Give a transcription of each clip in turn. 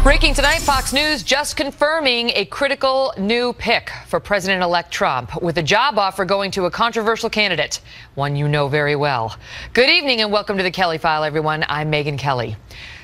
Breaking tonight, Fox News just confirming a critical new pick for President-elect Trump, with a job offer going to a controversial candidate, one you know very well. Good evening and welcome to the Kelly File, everyone. I'm Megyn Kelly.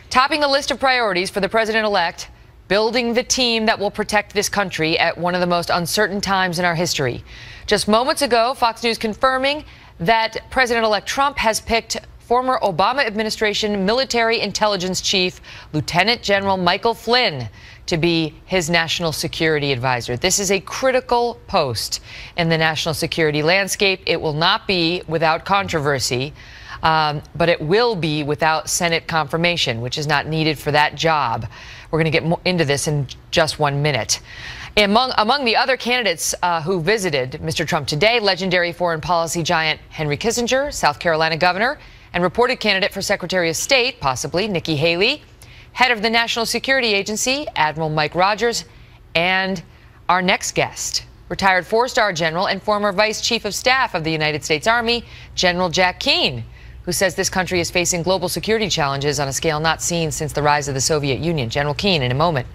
Topping the list of priorities for the president-elect, building the team that will protect this country at one of the most uncertain times in our history. Just moments ago, Fox News confirming that President-elect Trump has picked former Obama administration military intelligence chief, Lieutenant General Michael Flynn, to be his national security advisor. This is a critical post in the national security landscape. It will not be without controversy, but it will be without Senate confirmation, which is not needed for that job. We're going to get into this in just 1 minute. Among the other candidates who visited Mr. Trump today, legendary foreign policy giant Henry Kissinger, South Carolina governor, and reported candidate for Secretary of State, possibly, Nikki Haley, head of the National Security Agency, Admiral Mike Rogers, and our next guest, retired four-star general and former Vice Chief of Staff of the United States Army, General Jack Keane, who says this country is facing global security challenges on a scale not seen since the rise of the Soviet Union. General Keane in a moment.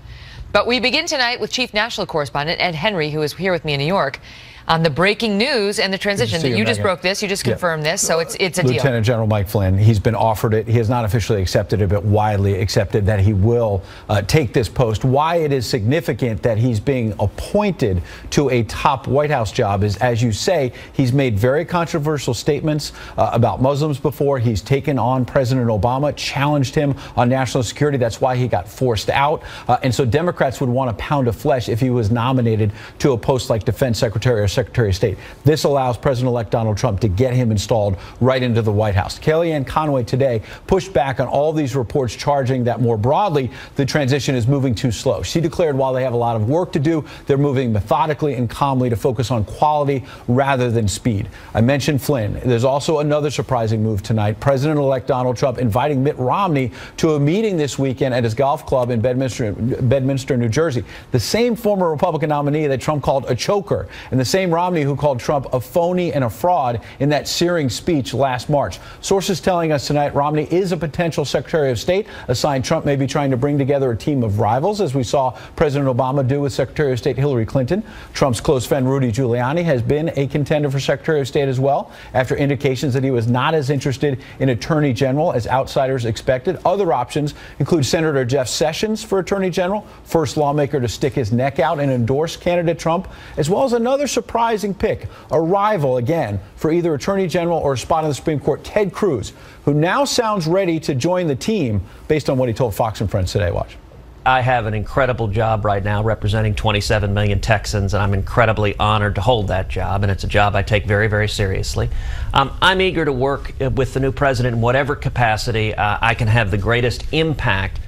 But we begin tonight with Chief National Correspondent Ed Henry, who is here with me in New York, on the breaking news and the transition. That you just broke this, you just confirmed this, so it's a deal. Lieutenant General Mike Flynn, he's been offered it. He has not officially accepted it, but widely accepted that he will take this post. Why it is significant that he's being appointed to a top White House job is, as you say, he's made very controversial statements about Muslims before. He's taken on President Obama, challenged him on national security. That's why he got forced out. And so Democrats would want a pound of flesh if he was nominated to a post like Defense Secretary or Secretary of State. This allows President-elect Donald Trump to get him installed right into the White House. Kellyanne Conway today pushed back on all these reports, charging that more broadly the transition is moving too slow. She declared while they have a lot of work to do, they're moving methodically and calmly to focus on quality rather than speed. I mentioned Flynn. There's also another surprising move tonight. President-elect Donald Trump inviting Mitt Romney to a meeting this weekend at his golf club in Bedminster, New Jersey. The same former Republican nominee that Trump called a choker, and the same Romney who called Trump a phony and a fraud in that searing speech last March. Sources telling us tonight Romney is a potential Secretary of State, a sign Trump may be trying to bring together a team of rivals, as we saw President Obama do with Secretary of State Hillary Clinton. Trump's close friend Rudy Giuliani has been a contender for Secretary of State as well, after indications that he was not as interested in Attorney General as outsiders expected. Other options include Senator Jeff Sessions for Attorney General, first lawmaker to stick his neck out and endorse candidate Trump, as well as another surprising pick, a rival again for either Attorney General or a spot on the Supreme Court, Ted Cruz, who now sounds ready to join the team based on what he told Fox and Friends today. Watch. I have an incredible job right now representing 27 million Texans, and I'm incredibly honored to hold that job, and it's a job I take very, very seriously. I'm eager to work with the new president in whatever capacity I can have the greatest impact.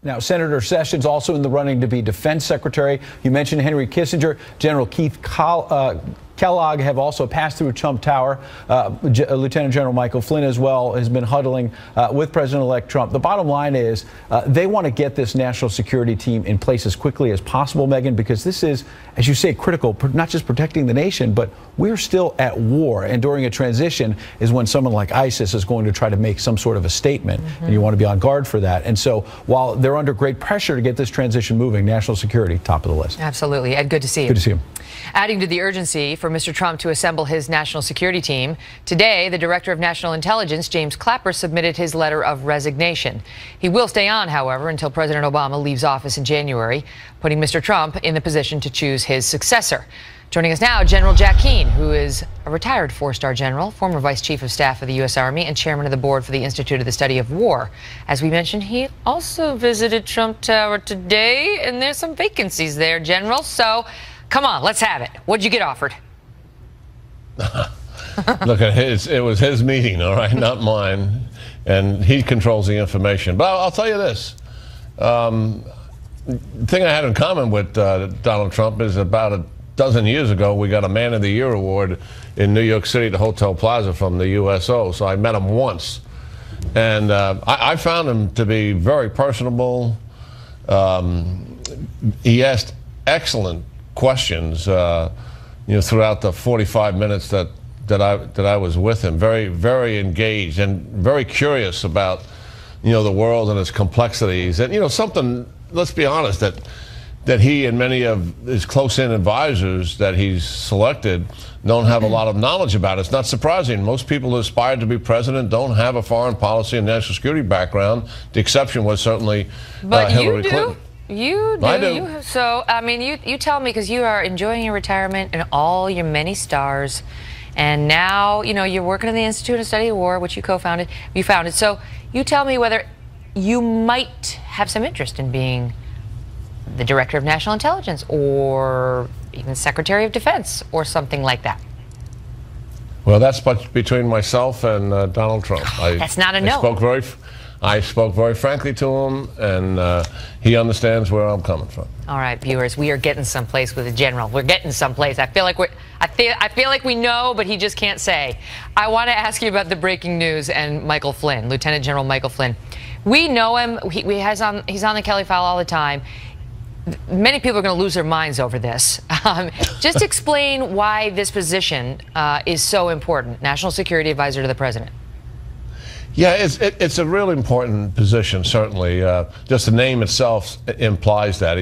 Now, Senator Sessions also in the running to be Defense Secretary. You mentioned Henry Kissinger. General Keith Kellogg have also passed through Trump Tower. Lieutenant General Michael Flynn as well has been huddling with President-elect Trump. The bottom line is they want to get this national security team in place as quickly as possible, Megyn, because this is, as you say, critical, not just protecting the nation, but we're still at war. And during a transition is when someone like ISIS is going to try to make some sort of a statement. And you want to be on guard for that. And so while they're under great pressure to get this transition moving, national security, top of the list. Absolutely. Ed, good to see you. Good to see you. Adding to the urgency for Mr. Trump to assemble his national security team, today the Director of National Intelligence, James Clapper, submitted his letter of resignation. He will stay on, however, until President Obama leaves office in January, putting Mr. Trump in the position to choose his successor. Joining us now, General Jack Keane, who is a retired four-star general, former Vice Chief of Staff of the U.S. Army, and Chairman of the Board for the Institute of the Study of War. As we mentioned, he also visited Trump Tower today, and there's some vacancies there, General. So, come on, let's have it. What'd you get offered? Look at it was his meeting, all right, not mine, and he controls the information. But I'll tell you this. The thing I had in common with Donald Trump is about a dozen years ago, we got a Man of the Year award in New York City at the Hotel Plaza from the USO. So I met him once. And I found him to be very personable. He asked excellent questions, throughout the 45 minutes that I was with him. Very, very engaged and very curious about, the world and its complexities. And, something let's be honest, that he and many of his close-in advisors that he's selected don't have a lot of knowledge about it. It's not surprising. Most people who aspire to be president don't have a foreign policy and national security background. The exception was certainly Hillary Clinton. You do. I do. So, I mean, you tell me, because you are enjoying your retirement and all your many stars, and now, you know, you're working in the Institute of Study of War, which you co-founded. You founded. So, you tell me whether you might have some interest in being the Director of National Intelligence, or even Secretary of Defense, or something like that. Well, that's between myself and Donald Trump. That's not a no. I spoke very frankly to him, and he understands where I'm coming from. All right, viewers, we are getting someplace with the general. We're getting someplace. I feel like we know, but he just can't say. I want to ask you about the breaking news and Michael Flynn, Lieutenant General Michael Flynn. We know him. He's on the Kelly File all the time. Many people are going to lose their minds over this. Just explain why this position is so important. National Security Advisor to the President. Yeah, it's a really important position, certainly. Just the name itself implies that.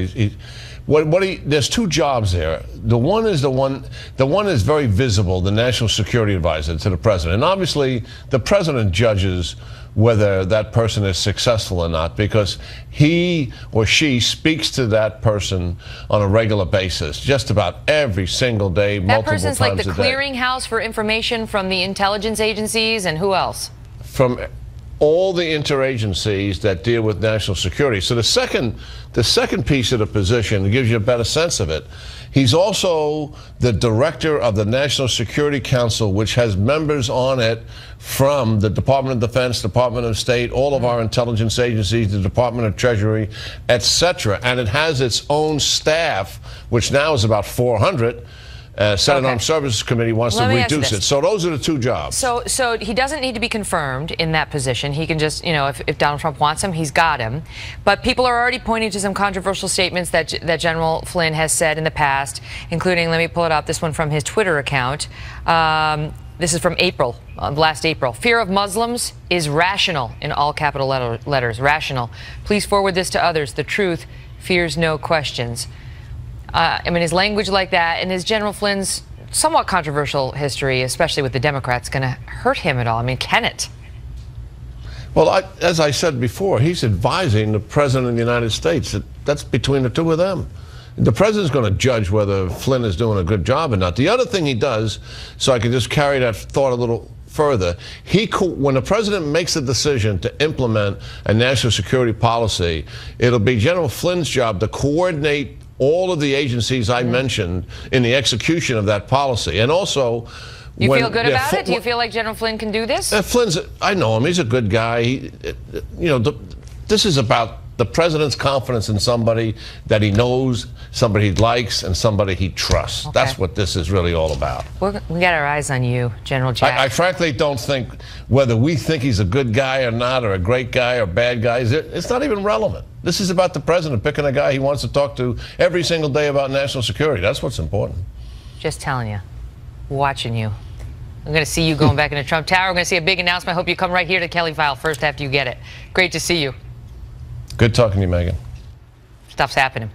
There's two jobs there. The one is very visible, the National Security Advisor to the President. And obviously, the President judges whether that person is successful or not, because he or she speaks to that person on a regular basis, just about every single day, multiple times a day. That person's like the clearinghouse for information from the intelligence agencies, and who else? From all the interagencies that deal with national security. So the second piece of the position gives you a better sense of it. He's also the director of the National Security Council, which has members on it from the Department of Defense, Department of State, all of our intelligence agencies, the Department of Treasury, etc. And it has its own staff, which now is about 400. Senate Armed Services Committee wants to reduce it. So those are the two jobs. So he doesn't need to be confirmed in that position. He can just, you know, if Donald Trump wants him, he's got him. But people are already pointing to some controversial statements that General Flynn has said in the past, including, let me pull it up, this one from his Twitter account. This is from April, last April. Fear of Muslims is rational, in all capital letters, rational. Please forward this to others. The truth fears no questions. I mean, his language like that, and his General Flynn's somewhat controversial history, especially with the Democrats, going to hurt him at all? I mean, can it? Well, as I said before, he's advising the President of the United States. That's between the two of them. The President's going to judge whether Flynn is doing a good job or not. The other thing he does, so I can just carry that thought a little further, when the President makes a decision to implement a national security policy, it'll be General Flynn's job to coordinate all of the agencies I mentioned in the execution of that policy. And also, you feel good about it? Do you feel like General Flynn can do this? I know him. He's a good guy. This is about the President's confidence in somebody that he knows, somebody he likes, and somebody he trusts. Okay. That's what this is really all about. We got our eyes on you, General Jack. I frankly don't think whether we think he's a good guy or not, or a great guy or bad guy, it's not even relevant. This is about the President picking a guy he wants to talk to every single day about national security. That's what's important. Just telling you, watching you. I'm going to see you going back into Trump Tower. We're going to see a big announcement. I hope you come right here to Kelly File first after you get it. Great to see you. Good talking to you, Megyn. Stuff's happening.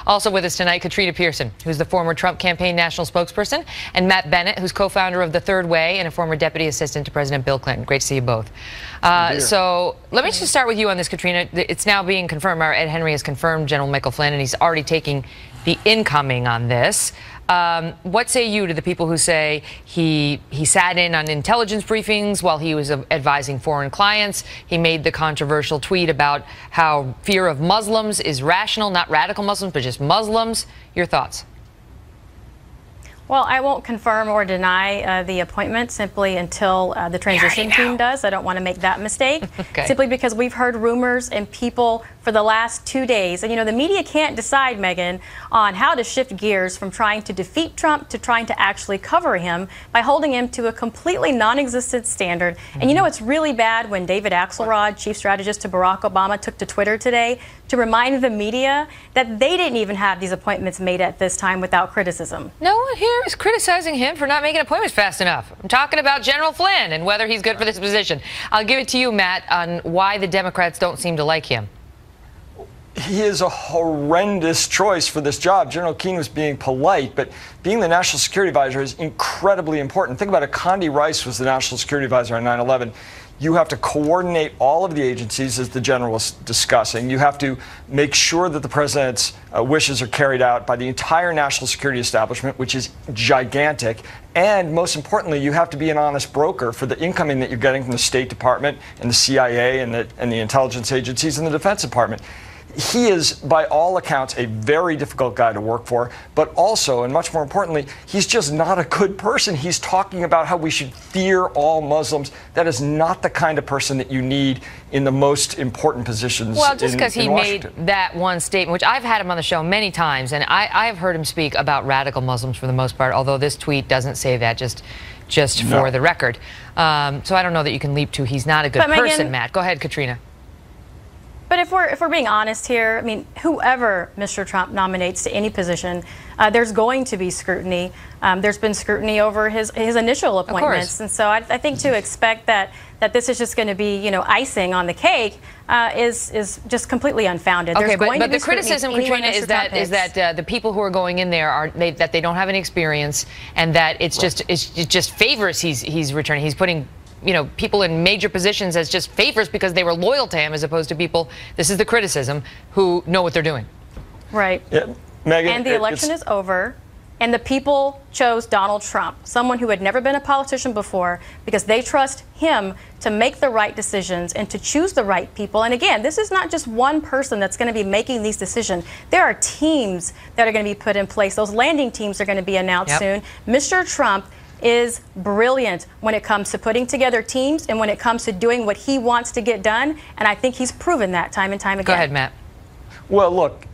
Also with us tonight, Katrina Pearson, who's the former Trump campaign national spokesperson, and Matt Bennett, who's co-founder of The Third Way and a former deputy assistant to President Bill Clinton. Great to see you both. So let me just start with you on this, Katrina. It's now being confirmed. Our Ed Henry has confirmed General Michael Flynn, and he's already taking the incoming on this. What say you to the people who say he sat in on intelligence briefings while he was advising foreign clients? He made the controversial tweet about how fear of Muslims is rational, not radical Muslims, but just Muslims. Your thoughts? Well, I won't confirm or deny the appointment simply until the transition team does. I don't want to make that mistake. Okay. Simply because we've heard rumors and people for the last 2 days. And, you know, the media can't decide, Megyn, on how to shift gears from trying to defeat Trump to trying to actually cover him by holding him to a completely non-existent standard. And, you know, it's really bad when David Axelrod, chief strategist to Barack Obama, took to Twitter today to remind the media that they didn't even have these appointments made at this time without criticism. No one here is criticizing him for not making appointments fast enough. I'm talking about General Flynn and whether he's good for this position. I'll give it to you, Matt, on why the Democrats don't seem to like him. he is a horrendous choice for this job. General Keane was being polite, but being the national security advisor is incredibly important. Think about it. Condi Rice was the national security advisor on 9/11. You have to coordinate all of the agencies, as the general was discussing. You have to make sure that the president's wishes are carried out by the entire national security establishment, which is gigantic. And most importantly, you have to be an honest broker for the incoming that you're getting from the State Department and the CIA and the intelligence agencies and the Defense Department. He is, by all accounts, a very difficult guy to work for, but also, and much more importantly, he's just not a good person. He's talking about how we should fear all Muslims. That is not the kind of person that you need in the most important positions. Well, just because he made Washington. that one statement, which I've had him on the show many times, and I have heard him speak about radical Muslims for the most part, although this tweet doesn't say that, just for the record. So I don't know that you can leap to he's not a good person, Matt. Go ahead, Katrina. But if we're being honest here, I mean, whoever Mr. Trump nominates to any position, there's going to be scrutiny. There's been scrutiny over his initial appointments, and so I think to expect that this is just going to be, icing on the cake is just completely unfounded. Okay, There's but the criticism, Katrina, is that the people who are going in there that they don't have any experience, and that it just favors he's returning. He's putting people in major positions as just favors because they were loyal to him, as opposed to people, this is the criticism, who know what they're doing. Right. Yeah, Megyn, and the election is over, and the people chose Donald Trump, someone who had never been a politician before, because they trust him to make the right decisions and to choose the right people. And again, this is not just one person that's going to be making these decisions. There are teams that are going to be put in place. Those landing teams are going to be announced soon. Mr. Trump is brilliant when it comes to putting together teams and when it comes to doing what he wants to get done. And I think he's proven that time and time again. Go ahead, Matt. Well, look,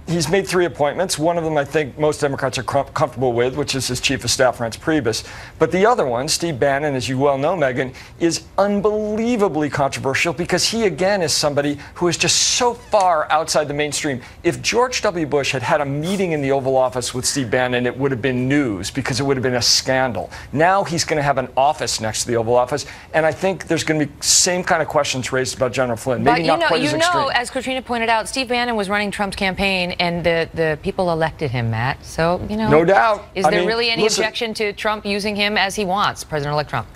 he's made 3 appointments. One of them I think most Democrats are comfortable with, which is his chief of staff, Reince Priebus. But the other one, Steve Bannon, as you well know, Megyn, is unbelievably controversial because he, again, is somebody who is just so far outside the mainstream. If George W. Bush had had a meeting in the Oval Office with Steve Bannon, it would have been news because it would have been a scandal. Now he's going to have an office next to the Oval Office, and I think there's going to be same kind of questions raised about General Flynn. Maybe not quite as extreme. As Katrina pointed out, Steve Bannon was running Trump's campaign, and the people elected him, Matt. So, no doubt. Is there really any objection to Trump using him as he wants, President-elect Trump?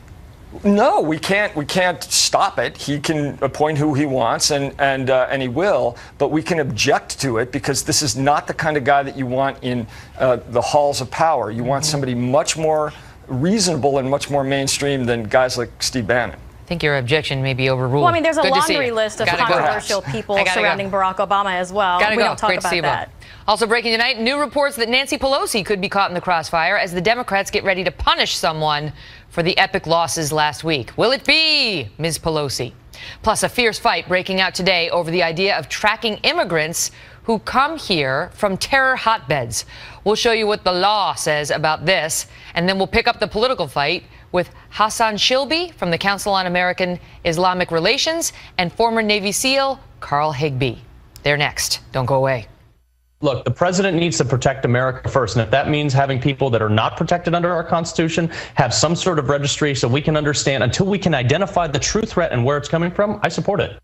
No, we can't stop it. He can appoint who he wants, and he will. But we can object to it because this is not the kind of guy that you want in the halls of power. You want somebody much more reasonable and much more mainstream than guys like Steve Bannon. I think your objection may be overruled. Well, I mean, there's a laundry list of controversial people surrounding Barack Obama as well. We don't talk about that. Also breaking tonight, new reports that Nancy Pelosi could be caught in the crossfire as the Democrats get ready to punish someone for the epic losses last week. Will it be Ms. Pelosi? Plus, a fierce fight breaking out today over the idea of tracking immigrants who come here from terror hotbeds. We'll show you what the law says about this, and then we'll pick up the political fight with Hassan Shilby from the Council on American Islamic Relations and former Navy SEAL Carl Higbee. They're next. Don't go away. Look, the president needs to protect America first. And if that means having people that are not protected under our Constitution have some sort of registry so we can understand, until we can identify the true threat and where it's coming from, I support it.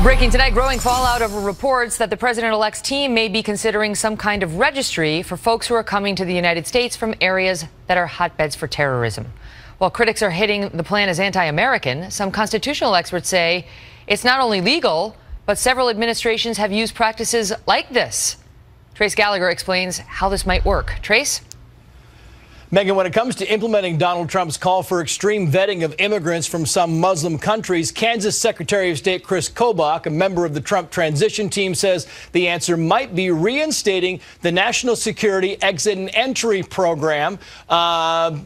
Breaking tonight, growing fallout over reports that the president-elect's team may be considering some kind of registry for folks who are coming to the United States from areas that are hotbeds for terrorism. While critics are hitting the plan as anti-American, some constitutional experts say it's not only legal, but several administrations have used practices like this. Trace Gallagher explains how this might work. Trace? Megyn, when it comes to implementing Donald Trump's call for extreme vetting of immigrants from some Muslim countries, Kansas Secretary of State Chris Kobach, a member of the Trump transition team, says the answer might be reinstating the National Security Exit and Entry Program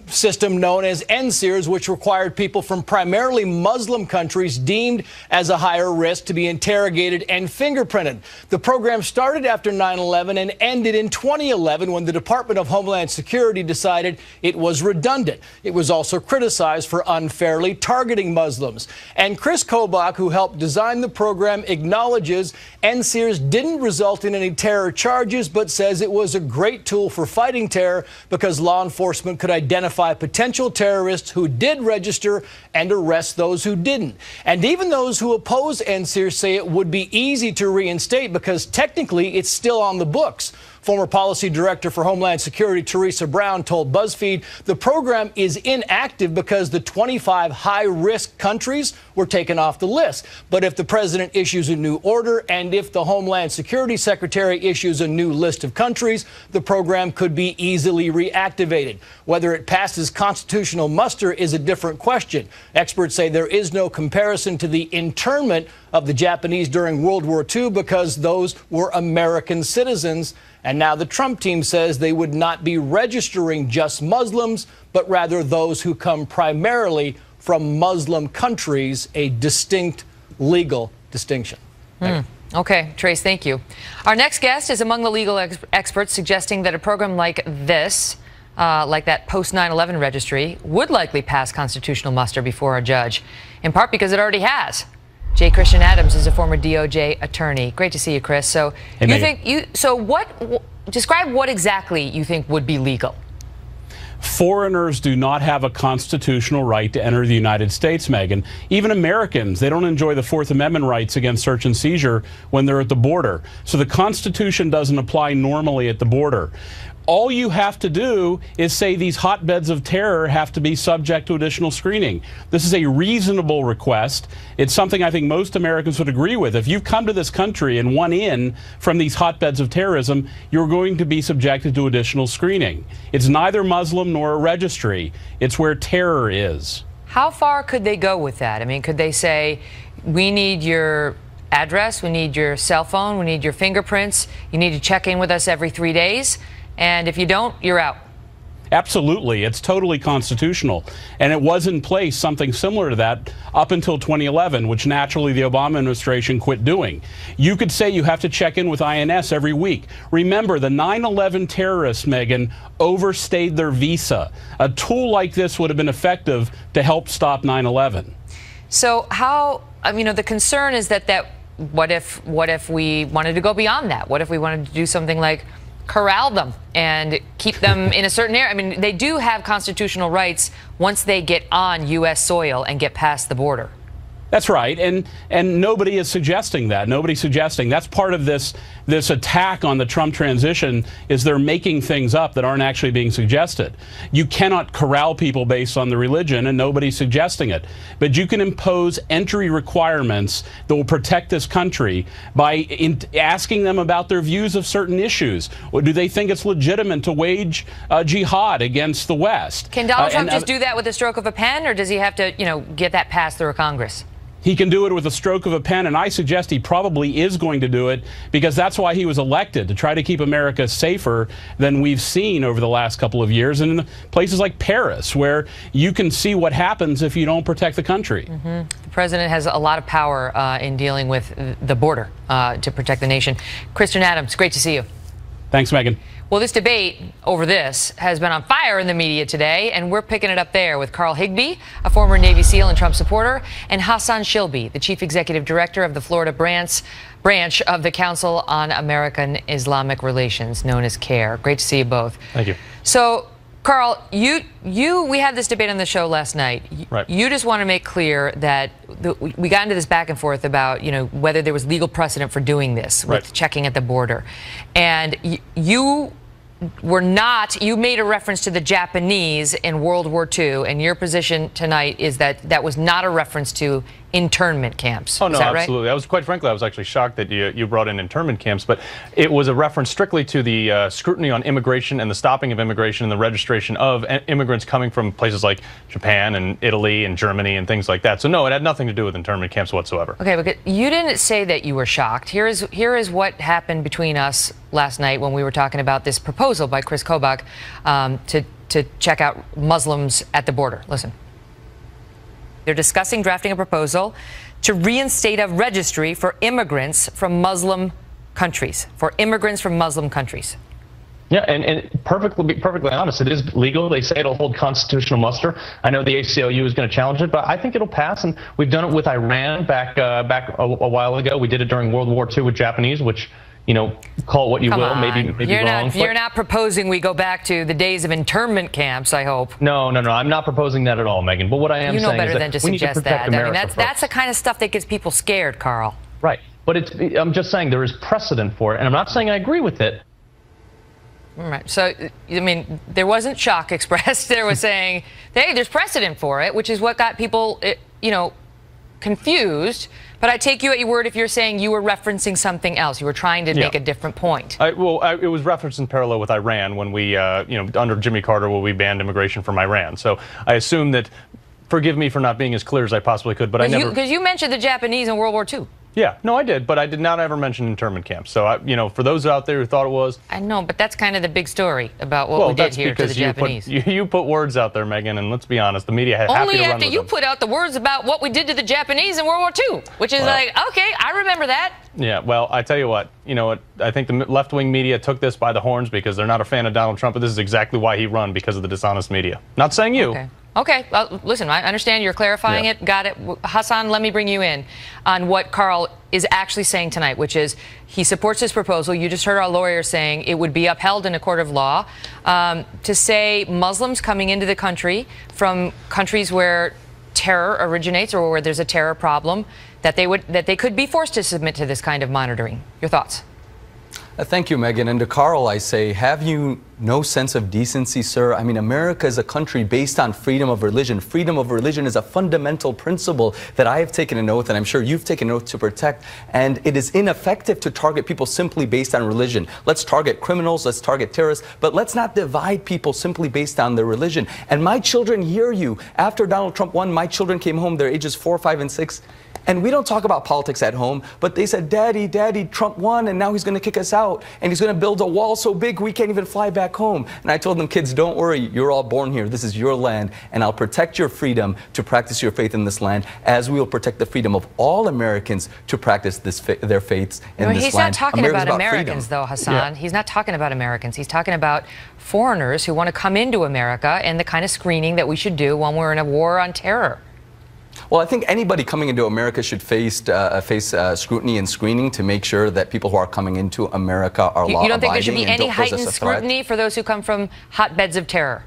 system known as NSEERS, which required people from primarily Muslim countries deemed as a higher risk to be interrogated and fingerprinted. The program started after 9/11 and ended in 2011 when the Department of Homeland Security decided decided it was redundant. It was also criticized for unfairly targeting Muslims. And Chris Kobach, who helped design the program, acknowledges NSEERS didn't result in any terror charges, but says it was a great tool for fighting terror because law enforcement could identify potential terrorists who did register and arrest those who didn't. And even those who oppose NSEERS say it would be easy to reinstate because technically it's still on the books. Former Policy Director for Homeland Security Teresa Brown told BuzzFeed the program is inactive because the 25 high-risk countries were taken off the list. But if the president issues a new order and if the Homeland Security Secretary issues a new list of countries, the program could be easily reactivated. Whether it passes constitutional muster is a different question. Experts say there is no comparison to the internment of the Japanese during World War II because those were American citizens. And now the Trump team says they would not be registering just Muslims, but rather those who come primarily from Muslim countries, a distinct legal distinction. Okay, Trace, thank you. Our next guest is among the legal experts suggesting that a program like this, like that post 9/11 registry, would likely pass constitutional muster before a judge, in part because it already has. J. Christian Adams is a former DOJ attorney. Great to see you, Chris. So describe what exactly you think would be legal. Foreigners do not have a constitutional right to enter the United States, Megyn. Even Americans, they don't enjoy the Fourth Amendment rights against search and seizure when they're at the border. So the Constitution doesn't apply normally at the border. All you have to do is say these hotbeds of terror have to be subject to additional screening. This is a reasonable request. It's something I think most Americans would agree with. If you've come to this country and won in from these hotbeds of terrorism, you're going to be subjected to additional screening. It's neither Muslim nor a registry. It's where terror is. How far could they go with that? I mean, could they say, we need your address, we need your cell phone, we need your fingerprints, you need to check in with us every 3 days? And if you don't, you're out. Absolutely. It's totally constitutional. And it was in place, something similar to that, up until 2011, which naturally the Obama administration quit doing. You could say you have to check in with INS every week. Remember, the 9/11 terrorists, Megyn, overstayed their visa. A tool like this would have been effective to help stop 9/11. So the concern is that what if we wanted to go beyond that? What if we wanted to do something like corral them and keep them in a certain area? I mean, they do have constitutional rights once they get on U.S. soil and get past the border. That's right, and nobody is suggesting that. Nobody's suggesting that's part of this attack on the Trump transition is they're making things up that aren't actually being suggested. You cannot corral people based on the religion, and nobody's suggesting it. But you can impose entry requirements that will protect this country by asking them about their views of certain issues. Or do they think it's legitimate to wage jihad against the West? Can Donald Trump just do that with the stroke of a pen, or does he have to, get that passed through a Congress? He can do it with a stroke of a pen, and I suggest he probably is going to do it because that's why he was elected, to try to keep America safer than we've seen over the last couple of years, and in places like Paris, where you can see what happens if you don't protect the country. The president has a lot of power in dealing with the border to protect the nation. Christian Adams, great to see you. Thanks, Megyn. Well, this debate over this has been on fire in the media today, and we're picking it up there with Carl Higbie, a former Navy SEAL and Trump supporter, and Hassan Shilby, the chief executive director of the Florida branch of the Council on American Islamic Relations, known as CAIR. Great to see you both. Thank you. So, Carl, we had this debate on the show last night. Right. You just want to make clear that we got into this back and forth about, whether there was legal precedent for doing this with checking at the border, and you made a reference to the Japanese in World War II, and your position tonight is that was not a reference to internment camps. Oh, no, is that absolutely. I was actually shocked that you brought in internment camps, but it was a reference strictly to the scrutiny on immigration and the stopping of immigration and the registration of immigrants coming from places like Japan and Italy and Germany and things like that. So no, it had nothing to do with internment camps whatsoever. Okay, but you didn't say that you were shocked. Here is what happened between us last night when we were talking about this proposal by Chris Kobach to check out Muslims at the border. Listen. They're discussing drafting a proposal to reinstate a registry for immigrants from Muslim countries. Yeah, and be perfectly honest, it is legal. They say it'll hold constitutional muster. I know the ACLU is going to challenge it, but I think it'll pass. And we've done it with Iran back a while ago. We did it during World War II with Japanese, which, you know, call it what you Come will, on. maybe wrong. You're not proposing we go back to the days of internment camps, I hope. No, I'm not proposing that at all, Megyn. But what I am saying better is than that to we need to suggest protect that. America I mean, that's the kind of stuff that gets people scared, Carl. Right. But I'm just saying there is precedent for it, and I'm not saying I agree with it. All right. So, I mean, there wasn't shock expressed. There was saying, hey, there's precedent for it, which is what got people, confused. But I take you at your word if you're saying you were referencing something else. You were trying to make a different point. It was referenced in parallel with Iran when we, under Jimmy Carter, when we banned immigration from Iran. So I assume that, forgive me for not being as clear as I possibly could, but I never... Because you mentioned the Japanese in World War II. Yeah, no, I did, but I did not ever mention internment camps. So, for those out there who thought it was... I know, but that's kind of the big story about what we did here to the Japanese. You put words out there, Megyn, and let's be honest, the media had happy to run with them. Only after you put out the words about what we did to the Japanese in World War II, which is okay, I remember that. Yeah, well, I tell you what, I think the left-wing media took this by the horns because they're not a fan of Donald Trump, but this is exactly why he run, because of the dishonest media. Not saying you. Okay, well, listen, I understand you're clarifying it. Got it. Hassan, let me bring you in on what Carl is actually saying tonight, which is he supports this proposal. You just heard our lawyer saying it would be upheld in a court of law to say Muslims coming into the country from countries where terror originates or where there's a terror problem, that they could be forced to submit to this kind of monitoring. Your thoughts? Thank you, Megyn. And to Carl, I say, have you no sense of decency, sir? I mean, America is a country based on freedom of religion. Freedom of religion is a fundamental principle that I have taken an oath, and I'm sure you've taken an oath to protect. And it is ineffective to target people simply based on religion. Let's target criminals, let's target terrorists, but let's not divide people simply based on their religion. And my children hear you. After Donald Trump won, my children came home, they're ages 4, 5, and 6. And we don't talk about politics at home, but they said, Daddy, Trump won, and now he's going to kick us out. And he's going to build a wall so big we can't even fly back home. And I told them, kids, don't worry. You're all born here. This is your land. And I'll protect your freedom to practice your faith in this land, as we will protect the freedom of all Americans to practice their faiths in this land. He's not talking about Americans, though, Hassan. Yeah. He's not talking about Americans. He's talking about foreigners who want to come into America and the kind of screening that we should do when we're in a war on terror. Well, I think anybody coming into America should face scrutiny and screening to make sure that people who are coming into America are law-abiding. You don't think there should be any heightened scrutiny for those who come from hotbeds of terror?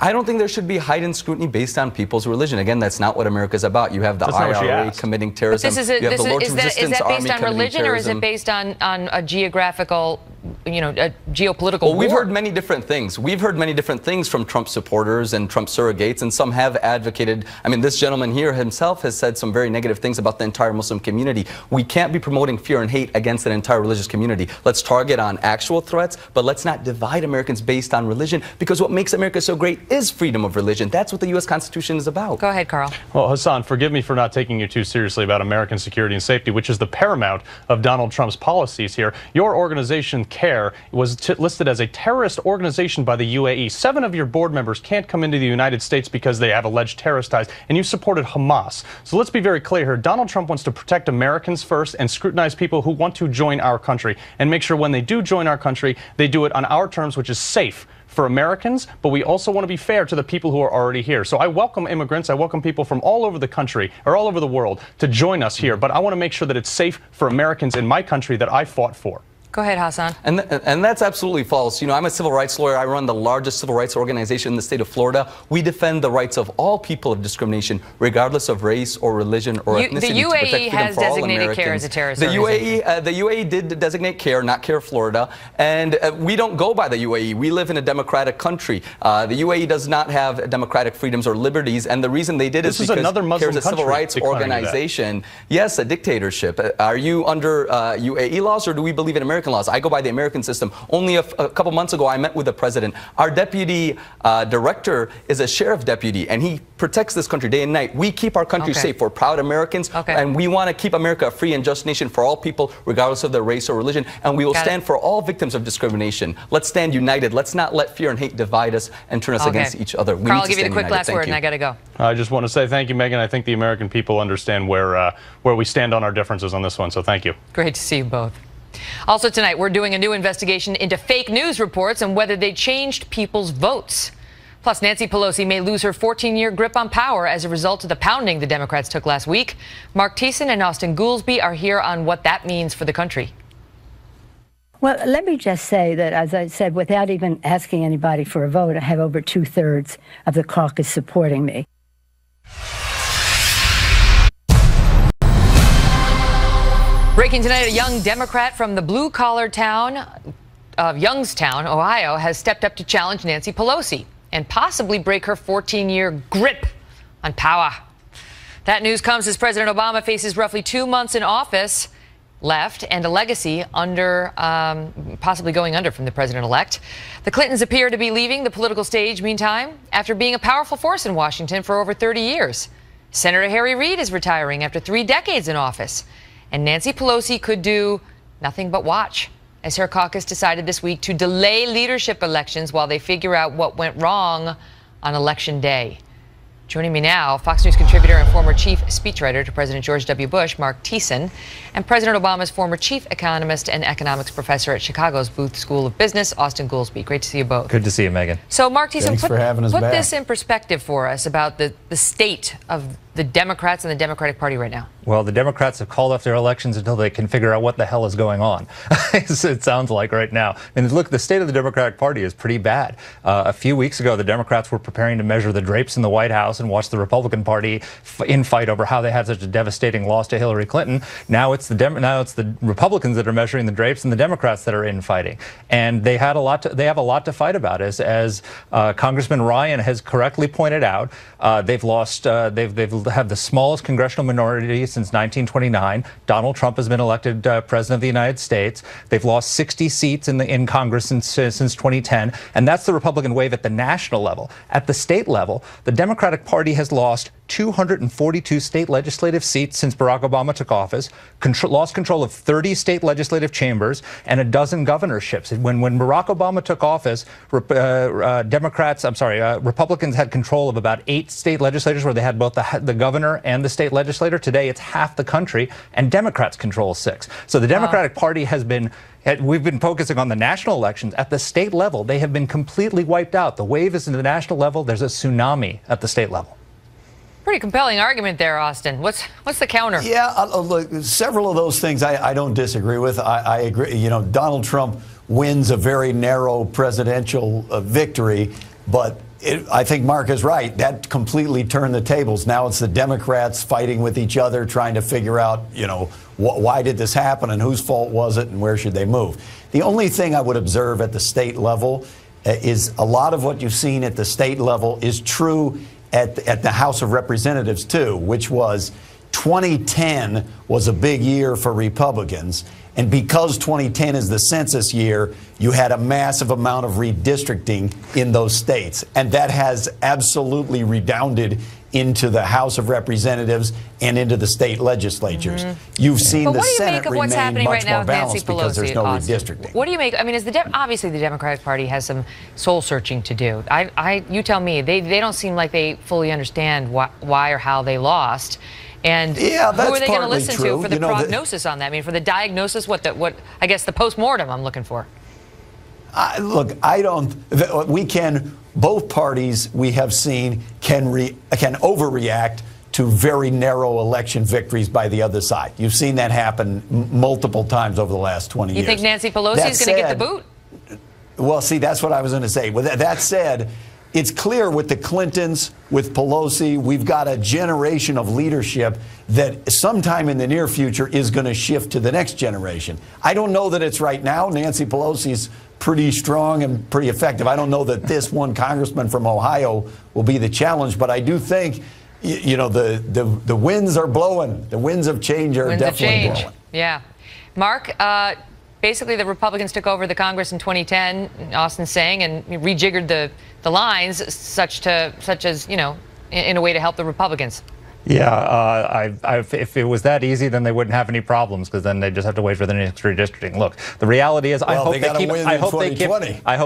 I don't think there should be heightened scrutiny based on people's religion. Again, that's not what America's about. You have the IRA committing terrorism. Is that based on religion, or is it based on a geographical, a geopolitical war? Well, we've heard many different things. We've heard many different things from Trump supporters and Trump surrogates, and some have advocated. I mean, this gentleman here himself has said some very negative things about the entire Muslim community. We can't be promoting fear and hate against an entire religious community. Let's target on actual threats, but let's not divide Americans based on religion, because what makes America so great is freedom of religion. That's what the U.S. Constitution is about. Go ahead, Carl. Well, Hassan, forgive me for not taking you too seriously about American security and safety, which is the paramount of Donald Trump's policies here. Your organization, CARE, was listed as a terrorist organization by the UAE. 7 of your board members can't come into the United States because they have alleged terrorist ties, and you supported Hamas. So let's be very clear here. Donald Trump wants to protect Americans first and scrutinize people who want to join our country, and make sure when they do join our country, they do it on our terms, which is safe for Americans, but we also want to be fair to the people who are already here. So I welcome immigrants, I welcome people from all over the country, or all over the world, to join us here, but I want to make sure that it's safe for Americans in my country that I fought for. Go ahead, Hassan. And that's absolutely false. I'm a civil rights lawyer. I run the largest civil rights organization in the state of Florida. We defend the rights of all people of discrimination, regardless of race or religion or ethnicity. The UAE has designated CARE as a terrorist organization. The UAE did designate CARE, not CARE Florida. And we don't go by the UAE. We live in a democratic country. The UAE does not have democratic freedoms or liberties. And the reason they did is because CARE is a civil rights organization. Yes, a dictatorship. Are you under UAE laws, or do we believe in American laws? I go by the American system. Only a couple months ago, I met with the president. Our deputy director is a sheriff deputy, and he protects this country day and night. We keep our country safe. We're proud Americans, and we want to keep America a free and just nation for all people, regardless of their race or religion, and we will stand for all victims of discrimination. Let's stand united. Let's not let fear and hate divide us and turn us against each other. Carl, I'll give you the quick last word, and I got to go. I just want to say thank you, Megyn. I think the American people understand where we stand on our differences on this one, so thank you. Great to see you both. Also tonight, we're doing a new investigation into fake news reports and whether they changed people's votes. Plus, Nancy Pelosi may lose her 14-year grip on power as a result of the pounding the Democrats took last week. Mark Thiessen and Austin Goolsbee are here on what that means for the country. Well, let me just say that, as I said, without even asking anybody for a vote, I have over 2/3 of the caucus supporting me. Breaking tonight, a young Democrat from the blue-collar town of Youngstown, Ohio, has stepped up to challenge Nancy Pelosi and possibly break her 14-year grip on power. That news comes as President Obama faces roughly 2 months in office left and a legacy under possibly going under from the president-elect. The Clintons appear to be leaving the political stage meantime after being a powerful force in Washington for over 30 years. Senator Harry Reid is retiring after 3 decades in office. And Nancy Pelosi could do nothing but watch as her caucus decided this week to delay leadership elections while they figure out what went wrong on Election Day. Joining me now, Fox News contributor and former chief speechwriter to President George W. Bush, Mark Thiessen, and President Obama's former chief economist and economics professor at Chicago's Booth School of Business, Austin Goolsbee. Great to see you both. Good to see you, Megyn. So, Mark Thiessen, put back. this in perspective for us about the state of the Democrats and the Democratic Party right now. Well, the Democrats have called off their elections until they can figure out what the hell is going on. It sounds like right now. I mean, look, the state of the Democratic Party is pretty bad. A few weeks ago, the Democrats were preparing to measure the drapes in the White House and watch the Republican Party infight over how they had such a devastating loss to Hillary Clinton. Now it's the Republicans that are measuring the drapes and the Democrats that are infighting. And they have a lot to fight about, as Congressman Ryan has correctly pointed out. They've had the smallest congressional minority since 1929. Donald Trump has been elected president of the United States. They've lost 60 seats in Congress since 2010, and that's the Republican wave at the national level. At the state level, the Democratic Party has lost 242 state legislative seats since Barack Obama took office, lost control of 30 state legislative chambers, and a dozen governorships. When Barack Obama took office, Republicans had control of about 8 state legislatures where they had both the governor and the state legislator. Today, it's half the country, and Democrats control 6. So the Democratic Party has been... We've been focusing on the national elections. At the state level, they have been completely wiped out. The wave is at the national level. There's a tsunami at the state level. Pretty compelling argument there, Austin. What's the counter? Yeah, look, several of those things I don't disagree with. I agree. You know, Donald Trump wins a very narrow presidential victory, but I think Mark is right. That completely turned the tables. Now it's the Democrats fighting with each other, trying to figure out, you know, why did this happen and whose fault was it and where should they move. The only thing I would observe at the state level is a lot of what you've seen at the state level is true at the House of Representatives, too, which was 2010 was a big year for Republicans. And because 2010 is the census year, you had a massive amount of redistricting in those states. And that has absolutely redounded into the House of Representatives and into the state legislatures. You've seen the Senate remain much more balanced because there's no redistricting. What do you make? I mean, obviously the Democratic Party has some soul searching to do. You tell me. They don't seem like they fully understand why or how they lost. And yeah, who are they going to listen true. to for the prognosis on that? I mean, for the diagnosis, what I guess the postmortem I'm looking for. Look, both parties we have seen can overreact to very narrow election victories by the other side. You've seen that happen multiple times over the last 20 years. You think Nancy Pelosi is going to get the boot? Well, see, that's what I was going to say. With that said, it's clear with the Clintons, with Pelosi, we've got a generation of leadership that sometime in the near future is going to shift to the next generation. I don't know that it's right now. Nancy Pelosi's pretty strong and pretty effective. I don't know that this one congressman from Ohio will be the challenge, but I do think, you know, the winds are blowing. The winds of change are definitely blowing. Yeah. Mark, basically the Republicans took over the Congress in 2010, Austin's saying, and rejiggered the lines such as, you know, in a way to help the Republicans. Yeah, if it was that easy, then they wouldn't have any problems, because then they just have to wait for the next redistricting. Look, the reality is, I hope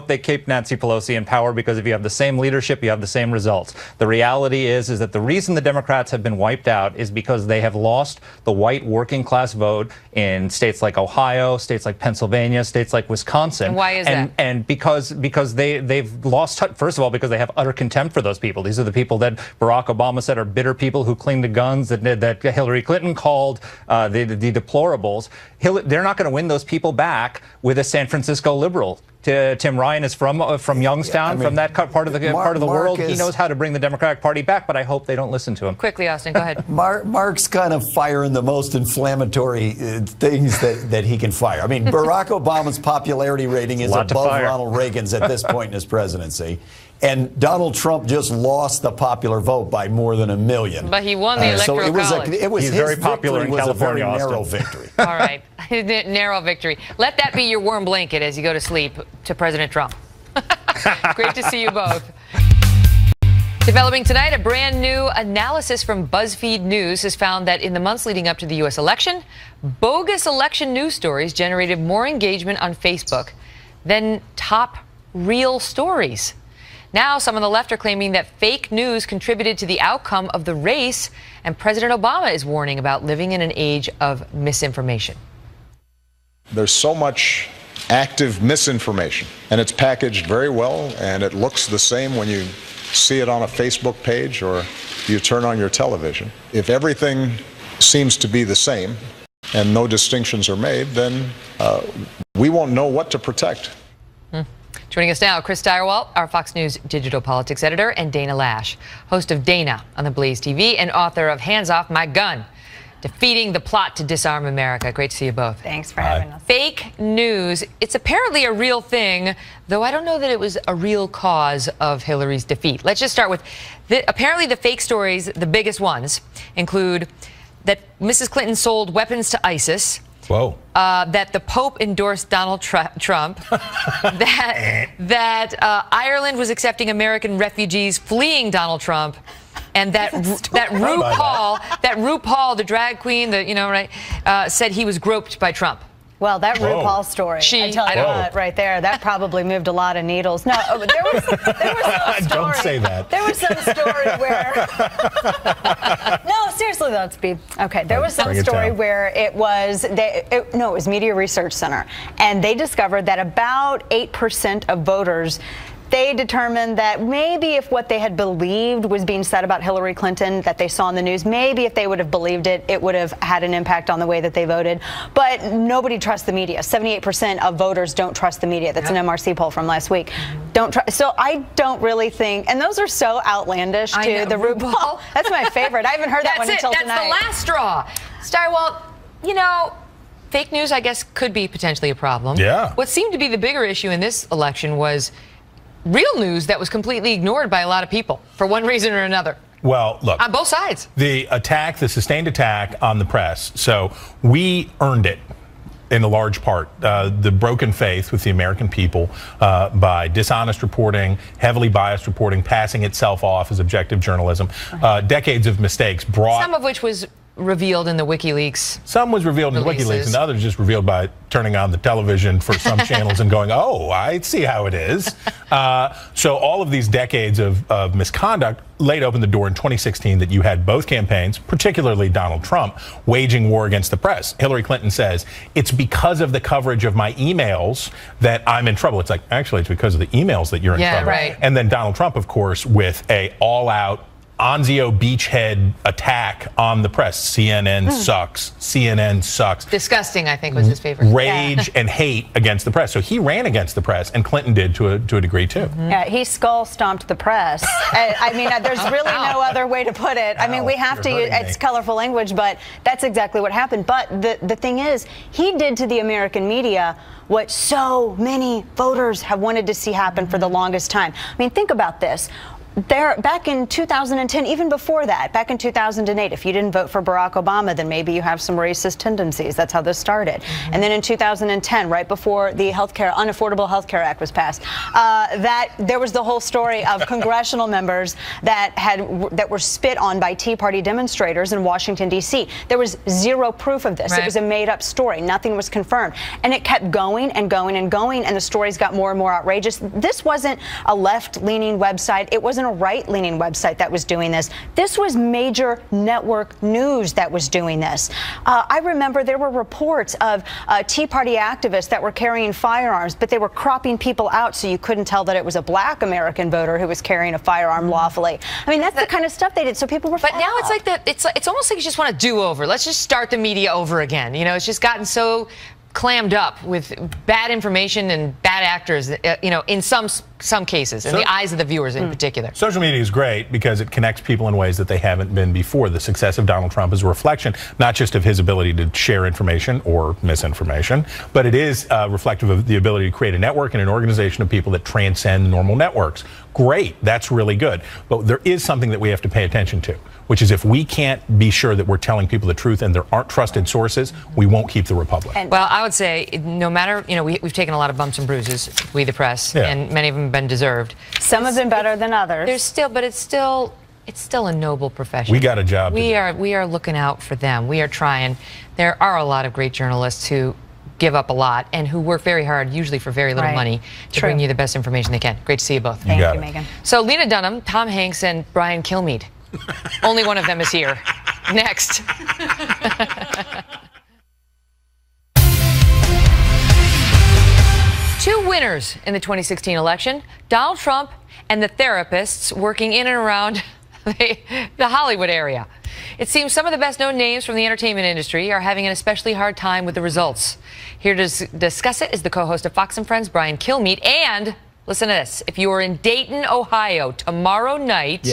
they keep Nancy Pelosi in power, because if you have the same leadership, you have the same results. The reality is that the reason the Democrats have been wiped out is because they have lost the white working class vote in states like Ohio, states like Pennsylvania, states like Wisconsin. And why is that? And because they've lost touch. First of all, because they have utter contempt for those people. These are the people that Barack Obama said are bitter people who cling to guns, that Hillary Clinton called the deplorables. They're not going to win those people back with a San Francisco liberal. Tim Ryan is from Youngstown, from that part of the world. He knows how to bring the Democratic Party back, but I hope they don't listen to him. Quickly, Austin, go ahead. Mark's kind of firing the most inflammatory things that he can fire. I mean, Barack Obama's popularity rating is above Ronald Reagan's at this point in his presidency. And Donald Trump just lost the popular vote by more than 1 million. But he won the electoral college. He's very popular in California, a very narrow Austin. victory. All right. Narrow victory. Let that be your warm blanket as you go to sleep to President Trump. Great to see you both. Developing tonight, a brand new analysis from BuzzFeed News has found that in the months leading up to the U.S. election, bogus election news stories generated more engagement on Facebook than top real stories. Now, some on the left are claiming that fake news contributed to the outcome of the race, and President Obama is warning about living in an age of misinformation. There's so much active misinformation, and it's packaged very well, and it looks the same when you see it on a Facebook page or you turn on your television. If everything seems to be the same and no distinctions are made, then we won't know what to protect. Joining us now, Chris Steyerwalt, our Fox News digital politics editor, and Dana Lash, host of Dana on the Blaze TV and author of Hands Off My Gun, Defeating the Plot to Disarm America. Great to see you both. Thanks for having us. Fake news, it's apparently a real thing, though I don't know that it was a real cause of Hillary's defeat. Let's just start with, apparently the fake stories, the biggest ones, include that Mrs. Clinton sold weapons to ISIS. Whoa. That the Pope endorsed Donald Trump, that Ireland was accepting American refugees fleeing Donald Trump, and that RuPaul, the drag queen, said he was groped by Trump. Well, that RuPaul story, I tell you what, right there, that probably moved a lot of needles. No, there was some story. Don't say that. There was some story where... No, seriously, let's be... Okay, there was some story where it was... it was Media Research Center, and they discovered that about 8% of voters... They determined that maybe if what they had believed was being said about Hillary Clinton that they saw in the news, maybe if they would have believed it, it would have had an impact on the way that they voted. But nobody trusts the media. 78% of voters don't trust the media. That's an MRC poll from last week. So I don't really think, and those are so outlandish too. The RuPaul, that's my favorite. I haven't heard that one until tonight. That's the last straw. Steyerwalt, fake news, I guess, could be potentially a problem. Yeah. What seemed to be the bigger issue in this election was real news that was completely ignored by a lot of people for one reason or another. Well, look. On both sides. The sustained attack on the press. So we earned it in a large part. The broken faith with the American people by dishonest reporting, heavily biased reporting, passing itself off as objective journalism. Decades of mistakes brought... Some of which was revealed in the WikiLeaks. Some was revealed in the WikiLeaks, and others just revealed by turning on the television for some channels and going, oh, I see how it is. So all of these decades of misconduct laid open the door in 2016 that you had both campaigns, particularly Donald Trump, waging war against the press. Hillary Clinton says, it's because of the coverage of my emails that I'm in trouble. It's like, actually, it's because of the emails that you're in trouble. Right. And then Donald Trump, of course, with a all-out Anzio beachhead attack on the press. CNN sucks. CNN sucks. Disgusting, I think, was his favorite. Rage and hate against the press. So he ran against the press, and Clinton did to a degree, too. Yeah, he skull stomped the press. I mean, there's really no other way to put it. I mean, we have to use, it's colorful language, but that's exactly what happened. But the thing is, he did to the American media what so many voters have wanted to see happen for the longest time. I mean, think about this. There, back in 2010, even before that, back in 2008, if you didn't vote for Barack Obama, then maybe you have some racist tendencies. That's how this started. Mm-hmm. And then in 2010, right before the Unaffordable Health Care Act was passed, that there was the whole story of congressional members that were spit on by Tea Party demonstrators in Washington, D.C. There was zero proof of this. Right. It was a made-up story. Nothing was confirmed. And it kept going and going and going, and the stories got more and more outrageous. This wasn't a left-leaning website. It wasn't a right-leaning website that was doing this. This was major network news that was doing this. I remember there were reports of Tea Party activists that were carrying firearms, but they were cropping people out so you couldn't tell that it was a black American voter who was carrying a firearm lawfully. I mean, that's the kind of stuff they did, so people were But now it's like that. It's almost like you just want to do over. Let's just start the media over again. You know, it's just gotten so clammed up with bad information and bad actors, you know, in some cases, in the eyes of the viewers in particular. Social media is great because it connects people in ways that they haven't been before. The success of Donald Trump is a reflection not just of his ability to share information or misinformation, but it is reflective of the ability to create a network and an organization of people that transcend normal networks. Great, that's really good. But there is something that we have to pay attention to, which is if we can't be sure that we're telling people the truth and there aren't trusted sources, we won't keep the republic. Well, I would say no matter, you know, we've taken a lot of bumps and bruises, we the press, and many of them have been deserved. Some of them better than others. There's still, but it's still a noble profession. We got a job. We are looking out for them. We are trying. There are a lot of great journalists who give up a lot and who work very hard, usually for very little money, to bring you the best information they can. Great to see you both. Thank you, Megyn. So Lena Dunham, Tom Hanks, and Brian Kilmeade. Only one of them is here. Next. Two winners in the 2016 election, Donald Trump and the therapists working in and around the Hollywood area. It seems some of the best-known names from the entertainment industry are having an especially hard time with the results. Here to discuss it is the co-host of Fox & Friends, Brian Kilmeade. And listen to this. If you are in Dayton, Ohio tomorrow night,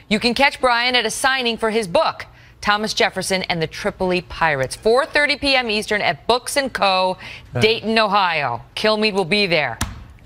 you can catch Brian at a signing for his book, Thomas Jefferson and the Tripoli Pirates, 4:30 p.m. Eastern at Books & Co., Dayton, Ohio. Kilmeade will be there.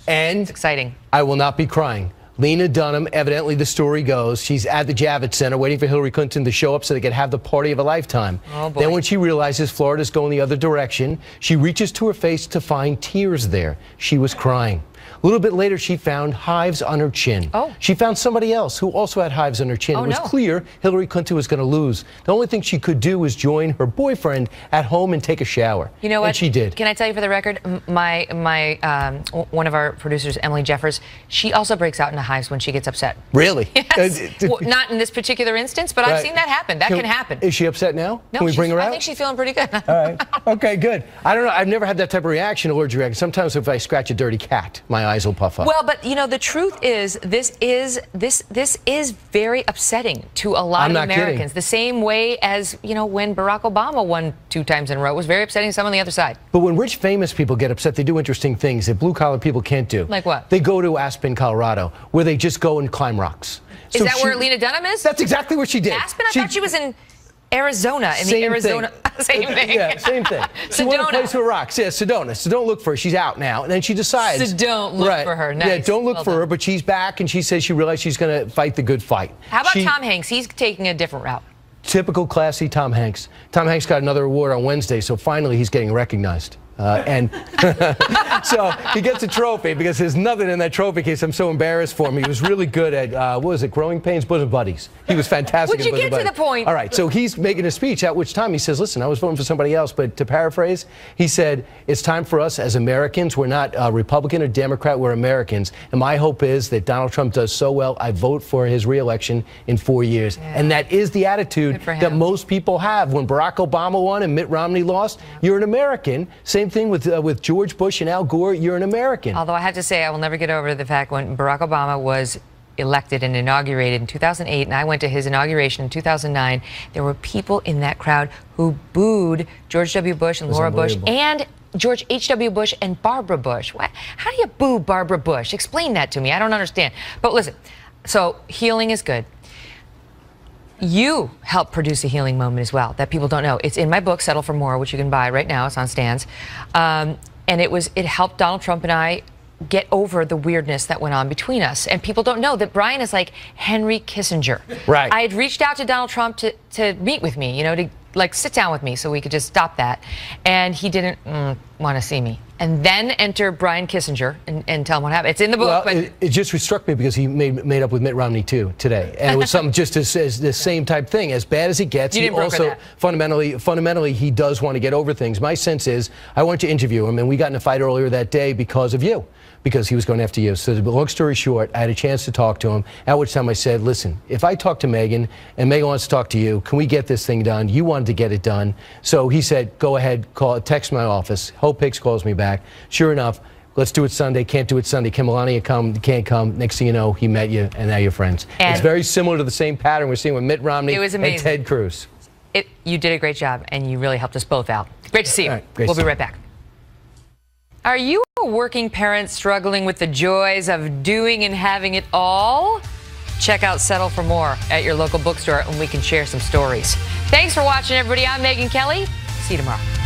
And it's exciting. I will not be crying. Lena Dunham, evidently the story goes, she's at the Javits Center waiting for Hillary Clinton to show up so they could have the party of a lifetime. Oh, boy. Then when she realizes Florida's going the other direction, she reaches to her face to find tears there. She was crying. A little bit later, she found hives on her chin. She found somebody else who also had hives on her chin. It was clear Hillary Clinton was going to lose. The only thing she could do was join her boyfriend at home and take a shower. You know what? And she did. Can I tell you for the record, one of our producers, Emily Jeffers, she also breaks out into hives when she gets upset. Really? Yes. Well, not in this particular instance, but I've seen that happen. That can happen. Is she upset now? No, can we bring her out? I think she's feeling pretty good. All right. Okay, good. I don't know. I've never had that type of reaction, allergic reaction. Sometimes if I scratch a dirty cat, my eyes will puff up. Well, but you know, the truth is, this is very upsetting to a lot of Americans. Kidding. The same way as, you know, when Barack Obama won 2 times in a row, it was very upsetting to some on the other side. But when rich, famous people get upset, they do interesting things that blue-collar people can't do. Like what? They go to Aspen, Colorado, where they just go and climb rocks. Is that where Lena Dunham is? That's exactly where she did. Aspen? I thought she was in Arizona. In the Arizona. Same thing. Yeah, same thing. She went to a place with rocks. Yeah, Sedona. So don't look for her. She's out now. And then she decides. So don't look for her. Nice. Yeah, don't look for her. But she's back, and she says she realized she's going to fight the good fight. How about Tom Hanks? He's taking a different route. Typical classy Tom Hanks. Tom Hanks got another award on Wednesday, so finally he's getting recognized. And so he gets a trophy because there's nothing in that trophy case. I'm so embarrassed for him. He was really good at, what was it, Growing Pains, Bosom Buddies. He was fantastic Would you get to the point? All right, so he's making a speech, at which time he says, listen, I was voting for somebody else, but to paraphrase, he said, it's time for us as Americans. We're not Republican or Democrat, we're Americans. And my hope is that Donald Trump does so well, I vote for his reelection in 4 years. Yeah. And that is the attitude that most people have. When Barack Obama won and Mitt Romney lost, you're an American. Same thing with George Bush and Al Gore, you're an American. Although I have to say, I will never get over the fact when Barack Obama was elected and inaugurated in 2008, and I went to his inauguration in 2009, there were people in that crowd who booed George W. Bush and Laura Bush and George H.W. Bush and Barbara Bush. How do you boo Barbara Bush? Explain that to me. I don't understand. But listen, so healing is good. You helped produce a healing moment as well that people don't know. It's in my book, Settle for More, which you can buy right now. It's on stands. And it helped Donald Trump and I get over the weirdness that went on between us. And people don't know that Brian is like Henry Kissinger. Right. I had reached out to Donald Trump to meet with me, to like sit down with me so we could just stop that. And he didn't want to see me. And then enter Brian Kissinger and tell him what happened. It's in the book. Well, but it just struck me because he made up with Mitt Romney too today, and it was something just as the same type thing. As bad as he gets, You he didn't broker also that. fundamentally he does want to get over things. My sense is I want to interview him, and we got in a fight earlier that day because of you. Because he was going after you. So long story short, I had a chance to talk to him, at which time I said, listen, if I talk to Megyn and Megyn wants to talk to you, can we get this thing done? You wanted to get it done. So he said, go ahead, text my office. Hope Hicks calls me back. Sure enough, let's do it Sunday. Can't do it Sunday. Can Melania come? Can't come. Next thing you know, he met you, and now you're friends. And it's very similar to the same pattern we're seeing with Mitt Romney and Ted Cruz. You did a great job, and you really helped us both out. Great to see you. All right, great We'll to be see right back. Are you a working parent struggling with the joys of doing and having it all? Check out Settle for More at your local bookstore, and we can share some stories. Thanks for watching, everybody. I'm Megyn Kelly. See you tomorrow.